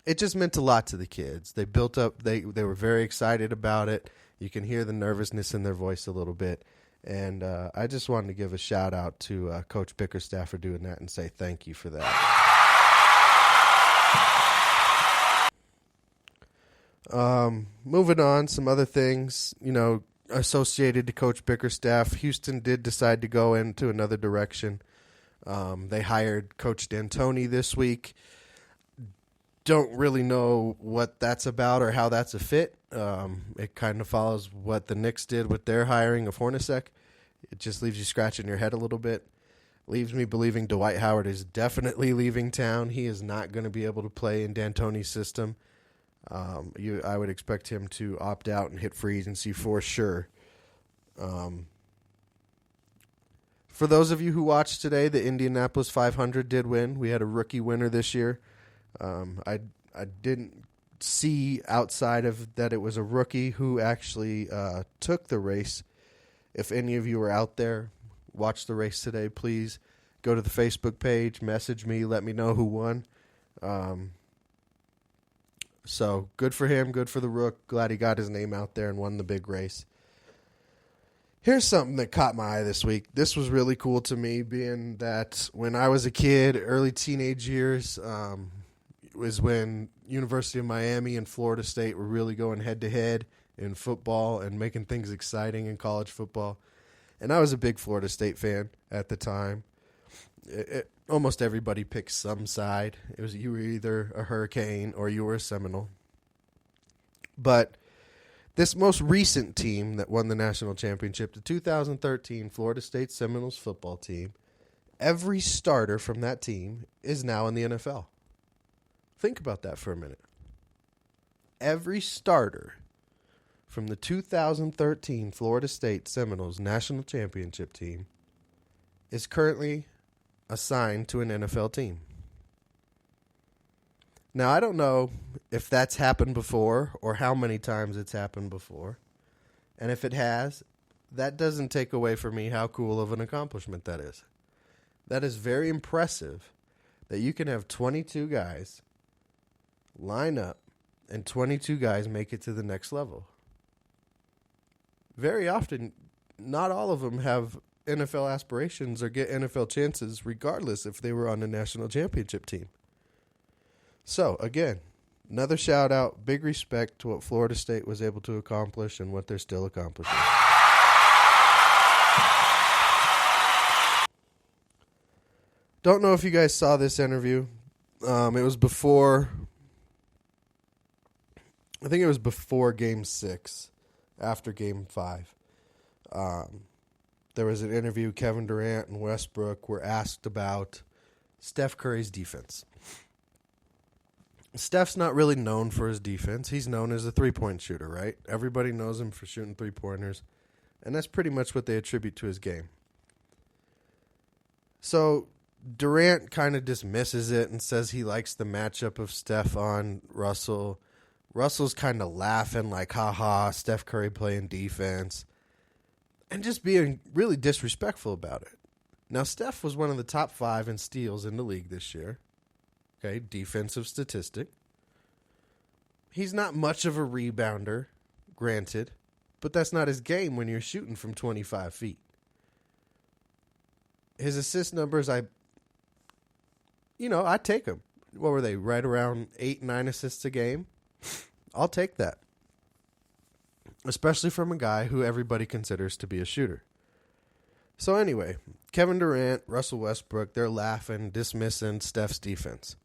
it just meant a lot to the kids. They built up. They were very excited about it. You can hear the nervousness in their voice a little bit. And I just wanted to give a shout out to Coach Bickerstaff for doing that and say thank you for that. Moving on, some other things, associated to Coach Bickerstaff. Houston did decide to go into another direction. They hired Coach D'Antoni this week. Don't really know what that's about or how that's a fit. It kind of follows what the Knicks did with their hiring of Hornacek. It just leaves you scratching your head a little bit. Leaves me believing Dwight Howard is definitely leaving town. He is not going to be able to play in D'Antoni's system. I would expect him to opt out and hit free agency for sure. For those of you who watched today, the Indianapolis 500 did win. We had a rookie winner this year. I didn't see outside of that it was a rookie who actually took the race. If any of you are out there, watch the race today, please go to the Facebook page, message me, let me know who won. So good for him, good for the Rook. Glad he got his name out there and won the big race. Here's something that caught my eye this week. This was really cool to me, being that when I was a kid, early teenage years, was when University of Miami and Florida State were really going head-to-head in football and making things exciting in college football. And I was a big Florida State fan at the time. Almost everybody picked some side. You were either a Hurricane or you were a Seminole. But this most recent team that won the national championship, the 2013 Florida State Seminoles football team, every starter from that team is now in the NFL. Think about that for a minute. Every starter from the 2013 Florida State Seminoles national championship team is currently assigned to an NFL team. Now, I don't know if that's happened before or how many times it's happened before. And if it has, that doesn't take away from me how cool of an accomplishment that is. That is very impressive that you can have 22 guys line up and 22 guys make it to the next level. Very often, not all of them have NFL aspirations or get NFL chances regardless if they were on the national championship team. So, again, another shout out, big respect to what Florida State was able to accomplish and what they're still accomplishing. Don't know if you guys saw this interview. It was before, I think it was before Game 6, after Game 5. There was an interview. Kevin Durant and Westbrook were asked about Steph Curry's defense. Steph's not really known for his defense. He's known as a three-point shooter, right? Everybody knows him for shooting three-pointers, and that's pretty much what they attribute to his game. So Durant kind of dismisses it and says he likes the matchup of Steph on Russell. Russell's kind of laughing like, ha-ha, Steph Curry playing defense, and just being really disrespectful about it. Now, Steph was one of the top 5 in steals in the league this year. Okay, defensive statistic. He's not much of a rebounder, granted, but that's not his game when you're shooting from 25 feet. His assist numbers, I take them. What were they, right around 8, 9 assists a game? I'll take that. Especially from a guy who everybody considers to be a shooter. So anyway, Kevin Durant, Russell Westbrook, they're laughing, dismissing Steph's defense.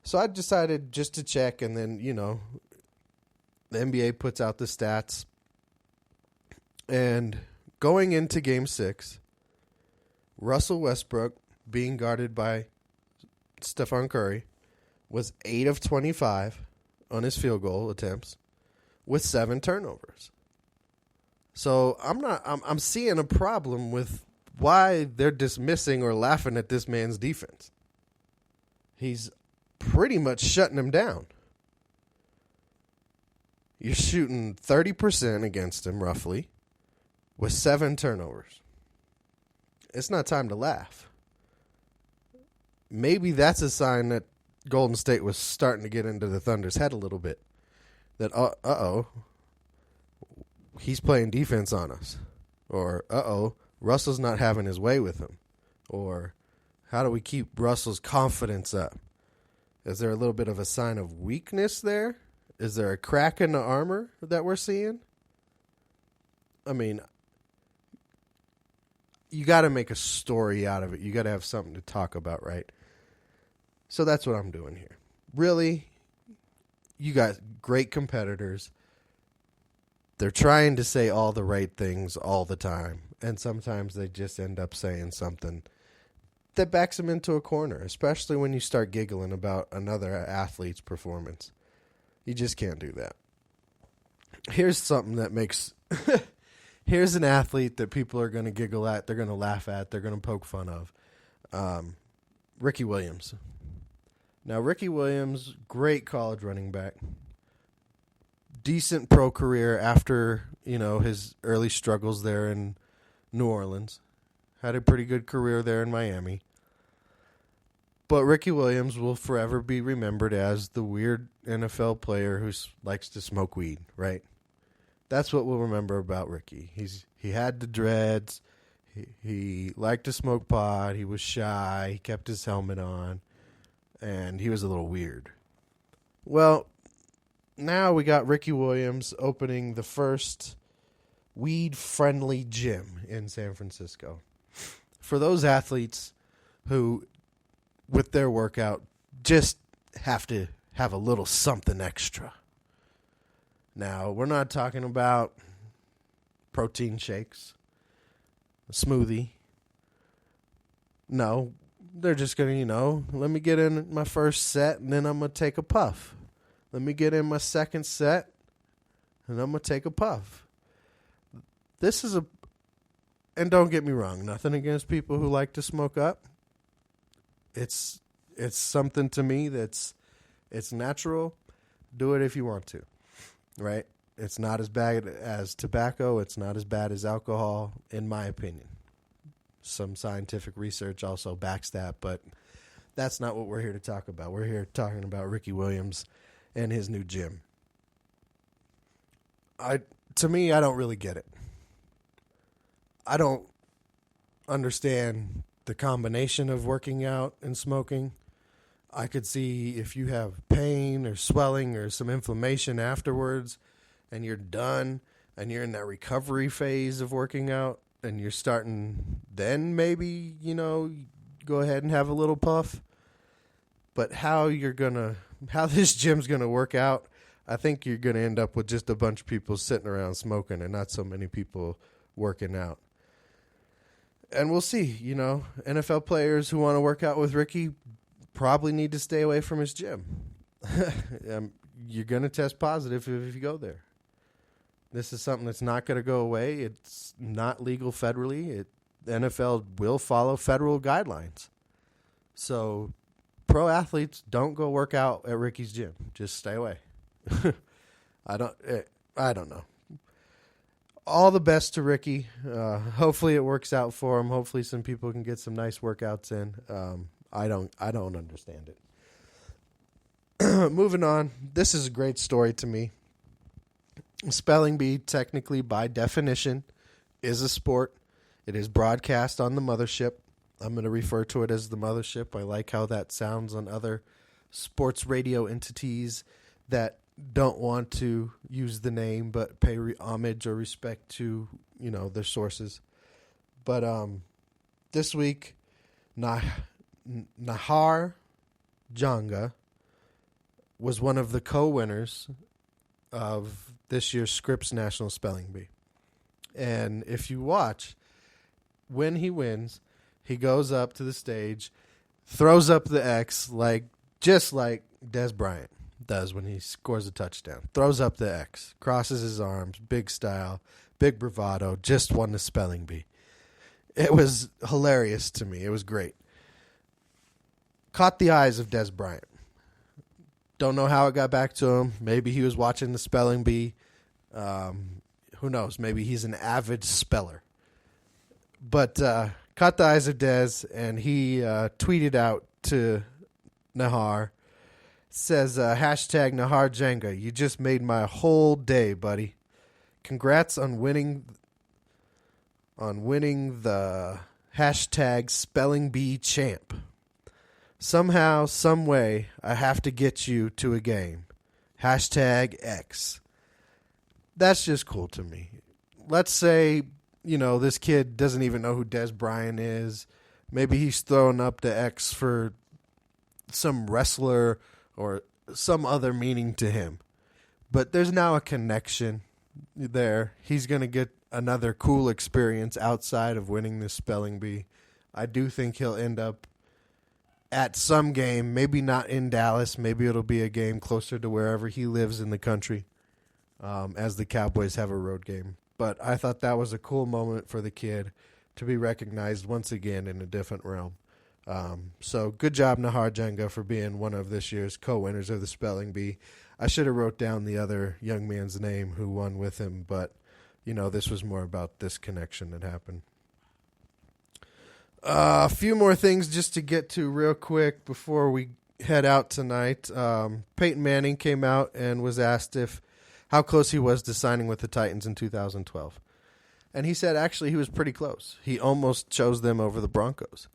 So I decided just to check, and then, the NBA puts out the stats. And going into Game 6, Russell Westbrook, being guarded by Stephen Curry, was 8 of 25 on his field goal attempts with 7 turnovers. So I'm seeing a problem with why they're dismissing or laughing at this man's defense. He's pretty much shutting him down. You're shooting 30% against him, roughly, with 7 turnovers. It's not time to laugh. Maybe that's a sign that Golden State was starting to get into the Thunder's head a little bit. That, he's playing defense on us. Or, Russell's not having his way with him. Or, how do we keep Russell's confidence up? Is there a little bit of a sign of weakness there? Is there a crack in the armor that we're seeing? I mean, you got to make a story out of it. You got to have something to talk about, right? So that's what I'm doing here. Really, you guys, great competitors. They're trying to say all the right things all the time. And sometimes they just end up saying something that backs them into a corner, especially when you start giggling about another athlete's performance. You just can't do that. Here's something that makes... Here's an athlete that people are going to giggle at, they're going to laugh at, they're going to poke fun of. Ricky Williams. Now, Ricky Williams, great college running back. Decent pro career after, his early struggles there in New Orleans. Had a pretty good career there in Miami. But Ricky Williams will forever be remembered as the weird NFL player who likes to smoke weed, right? That's what we'll remember about Ricky. He had the dreads. He liked to smoke pot. He was shy. He kept his helmet on. And he was a little weird. Well, now we got Ricky Williams opening the first weed-friendly gym in San Francisco. For those athletes who, with their workout, just have to have a little something extra. Now, we're not talking about protein shakes, a smoothie. No, they're just going to, let me get in my first set and then I'm going to take a puff. Let me get in my second set and I'm going to take a puff. This is and don't get me wrong, nothing against people who like to smoke up. It's something to me it's natural. Do it if you want to. Right? It's not as bad as tobacco. It's not as bad as alcohol, in my opinion. Some scientific research also backs that, but that's not what we're here to talk about. We're here talking about Ricky Williams and his new gym. To me, I don't really get it. I don't understand the combination of working out and smoking. I could see if you have pain or swelling or some inflammation afterwards and you're done and you're in that recovery phase of working out and you're starting, then maybe, go ahead and have a little puff. But how this gym's going to work out, I think you're going to end up with just a bunch of people sitting around smoking and not so many people working out. And we'll see, NFL players who want to work out with Ricky probably need to stay away from his gym. You're going to test positive if you go there. This is something that's not going to go away. It's not legal federally. The NFL will follow federal guidelines. So pro athletes don't go work out at Ricky's gym. Just stay away. I don't know. All the best to Ricky. Hopefully it works out for him. Hopefully some people can get some nice workouts in. I don't understand it. Moving on. This is a great story to me. Spelling bee, technically by definition, is a sport. It is broadcast on the mothership. I'm going to refer to it as the mothership. I like how that sounds on other sports radio entities that don't want to use the name but pay homage or respect to, their sources. But this week, Nahar Janga was one of the co-winners of this year's Scripps National Spelling Bee. And if you watch, when he wins, he goes up to the stage, throws up the X just like Des Bryant does when he scores a touchdown. Throws up the X, crosses his arms, big style, big bravado, just won the spelling bee. It was hilarious to me. It was great. Caught the eyes of Des Bryant. Don't know how it got back to him. Maybe he was watching the spelling bee. Who knows? Maybe he's an avid speller. But caught the eyes of Des, and he tweeted out to Nahar, Says, hashtag Nahar Jenga. You just made my whole day, buddy. Congrats on winning the hashtag spelling bee champ. Somehow, some way, I have to get you to a game. Hashtag X. That's just cool to me. Let's say, this kid doesn't even know who Des Bryant is. Maybe he's throwing up the X for some wrestler or some other meaning to him. But there's now a connection there. He's going to get another cool experience outside of winning this spelling bee. I do think he'll end up at some game, maybe not in Dallas. Maybe it'll be a game closer to wherever he lives in the country, as the Cowboys have a road game. But I thought that was a cool moment for the kid to be recognized once again in a different realm. So good job, Nahar Jenga, for being one of this year's co-winners of the spelling bee. I should have wrote down the other young man's name who won with him, but, this was more about this connection that happened. A few more things just to get to real quick before we head out tonight. Peyton Manning came out and was asked how close he was to signing with the Titans in 2012. And he said actually he was pretty close. He almost chose them over the Broncos.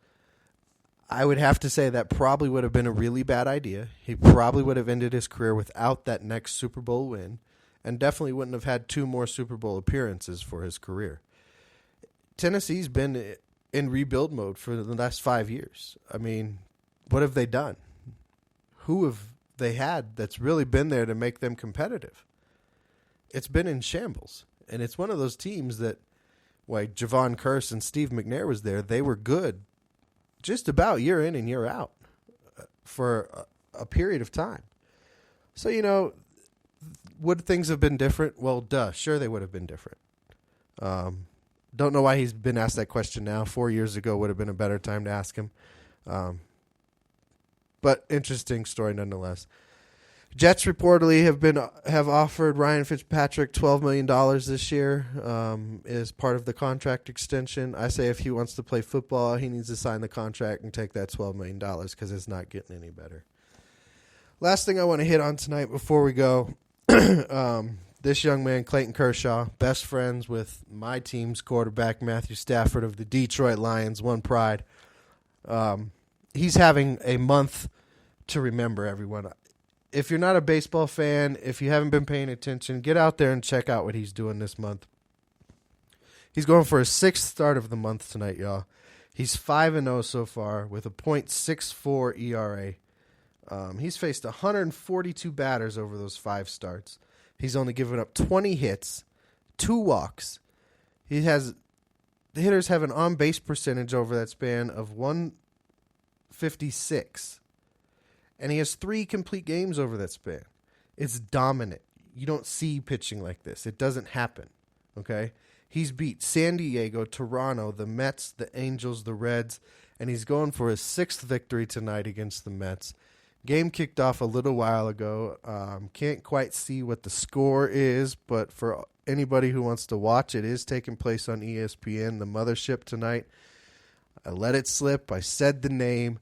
I would have to say that probably would have been a really bad idea. He probably would have ended his career without that next Super Bowl win, and definitely wouldn't have had 2 more Super Bowl appearances for his career. Tennessee's been in rebuild mode for the last 5 years. I mean, what have they done? Who have they had that's really been there to make them competitive? It's been in shambles, and it's one of those teams that, like Javon Curse and Steve McNair was there, they were good just about year in and year out for a period of time. So, would things have been different? Well, sure they would have been different. Don't know why he's been asked that question now. 4 years ago would have been a better time to ask him. But interesting story nonetheless. Jets reportedly have offered Ryan Fitzpatrick $12 million this year as part of the contract extension. I say if he wants to play football, he needs to sign the contract and take that $12 million because it's not getting any better. Last thing I want to hit on tonight before we go, this young man, Clayton Kershaw, best friends with my team's quarterback, Matthew Stafford of the Detroit Lions, One Pride. He's having a month to remember, everyone. If you're not a baseball fan, if you haven't been paying attention, get out there and check out what he's doing this month. He's going for his 6th start of the month tonight, y'all. He's 5-0 so far with a .64 ERA. He's faced 142 batters over those 5 starts. He's only given up 20 hits, 2 walks. The hitters have an on-base percentage over that span of 156. And he has 3 complete games over that span. It's dominant. You don't see pitching like this. It doesn't happen, okay? He's beat San Diego, Toronto, the Mets, the Angels, the Reds, and he's going for his 6th victory tonight against the Mets. Game kicked off a little while ago. Can't quite see what the score is, but for anybody who wants to watch, it is taking place on ESPN, the mothership tonight. I let it slip. I said the name.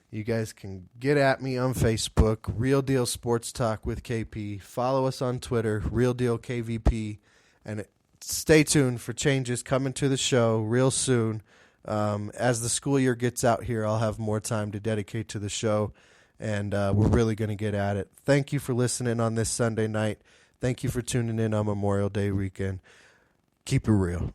You guys can get at me on Facebook, Real Deal Sports Talk with KP. Follow us on Twitter, Real Deal KVP. And stay tuned for changes coming to the show real soon. As the school year gets out here, I'll have more time to dedicate to the show. And we're really going to get at it. Thank you for listening on this Sunday night. Thank you for tuning in on Memorial Day weekend. Keep it real.